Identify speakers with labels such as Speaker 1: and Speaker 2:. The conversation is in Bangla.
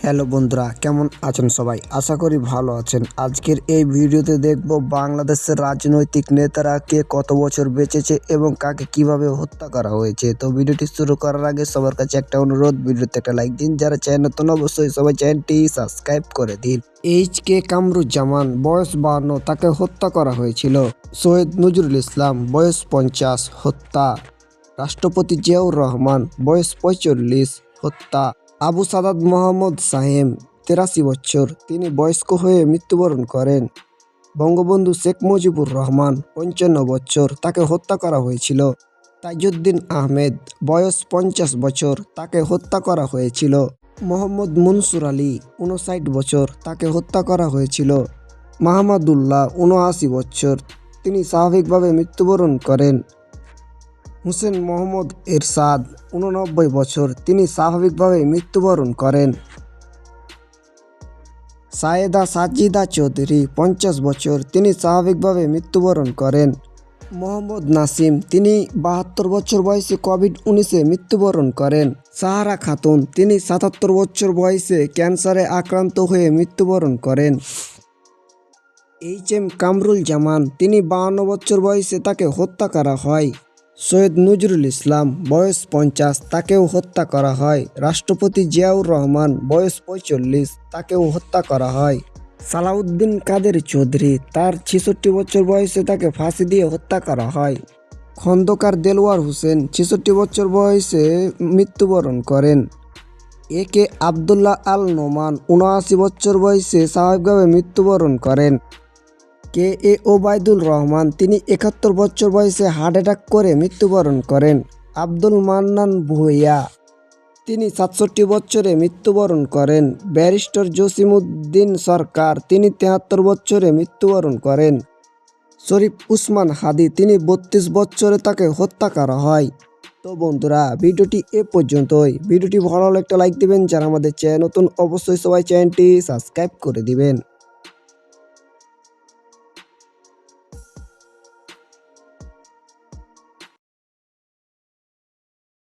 Speaker 1: হ্যালো বন্ধুরা, কেমন আছেন সবাই? আশা করি ভালো আছেন। আজকের এই ভিডিওতে দেখব বাংলাদেশের রাজনৈতিক নেতারা কে কত বছর বেঁচেছে এবং কাকে কিভাবে হত্যা করা হয়েছে। তো ভিডিওটি শুরু করার আগে সবার কাছে একটা অনুরোধ, ভিডিওতে একটা লাইক দিন। যারা চ্যানেল নতুন অবশ্যই সবাই চ্যানেলটি সাবস্ক্রাইব করে দিন। এইচ.কে. কামরুজ্জামান, বয়স 52, তাকে হত্যা করা হয়েছিল। সৈয়দ নজরুল ইসলাম, বয়স 50, হত্যা। রাষ্ট্রপতি জিয়াউর রহমান, বয়স 45, হত্যা। আবু সাদাত মোহাম্মদ সাহেম, 83 বছর, তিনি বয়স্ক হয়ে মৃত্যুবরণ করেন। বঙ্গবন্ধু শেখ মুজিবুর রহমান, 55 বছর, তাকে হত্যা করা হয়েছিল। তাজউদ্দিন আহমেদ, বয়স 50 বছর, তাকে হত্যা করা হয়েছিল। মোহাম্মদ মুনসুর আলী, 59 বছর, তাকে হত্যা করা হয়েছিল। মাহমুদুল্লাহ, 79 বছর, তিনি স্বাভাবিকভাবে মৃত্যুবরণ করেন। হুসেন মোহাম্মদ এরশাদ, 89 বছর, তিনি স্বাভাবিকভাবে মৃত্যুবরণ করেন। সায়েদা সাজিদা চৌধুরী, 50 বছর, তিনি স্বাভাবিকভাবে মৃত্যুবরণ করেন। মোহাম্মদ নাসিম, তিনি 72 বছর বয়সে কোভিড-19-এ মৃত্যুবরণ করেন। সাহারা খাতুন, তিনি 77 বছর বয়সে ক্যান্সারে আক্রান্ত হয়ে মৃত্যুবরণ করেন। এইচ.এম. কামরুজ্জামান, তিনি 52 বছর বয়সে তাকে হত্যা করা হয়। সৈয়দ নজরুল ইসলাম, বয়স 50, তাকেও হত্যা করা হয়। রাষ্ট্রপতি জিয়াউর রহমান, বয়স 45, তাকেও হত্যা করা হয়। সালাউদ্দিন কাদের চৌধুরী, তার 66 বছর বয়সে তাকে ফাঁসি দিয়ে হত্যা করা হয়। খন্দকার দেলোয়ার হোসেন, 66 বছর বয়সে মৃত্যুবরণ করেন। এ.কে. আবদুল্লাহ আল নোমান, 79 বছর বয়সে স্বাভাবিকভাবে মৃত্যুবরণ করেন। কে.এ. ওবায়দুল রহমান, তিনি 71 বছর বয়সে হার্ট অ্যাটাক করে মৃত্যুবরণ করেন। আব্দুল মান্নান ভূঁইয়া, তিনি 67 বছরে মৃত্যুবরণ করেন। ব্যারিস্টার জসিমউদ্দিন সরকার, তিনি 73 বছরে মৃত্যুবরণ করেন। শরীফ উসমান হাদি, তিনি 32 বছরে তাকে হত্যা করা হয়। তো বন্ধুরা, ভিডিওটি এ পর্যন্তই। ভিডিওটি ভালো লাগলে একটা লাইক দিবেন। যারা আমাদের চ্যানেল নতুন অবশ্যই সবাই চ্যানেলটি সাবস্ক্রাইব করে দিবেন।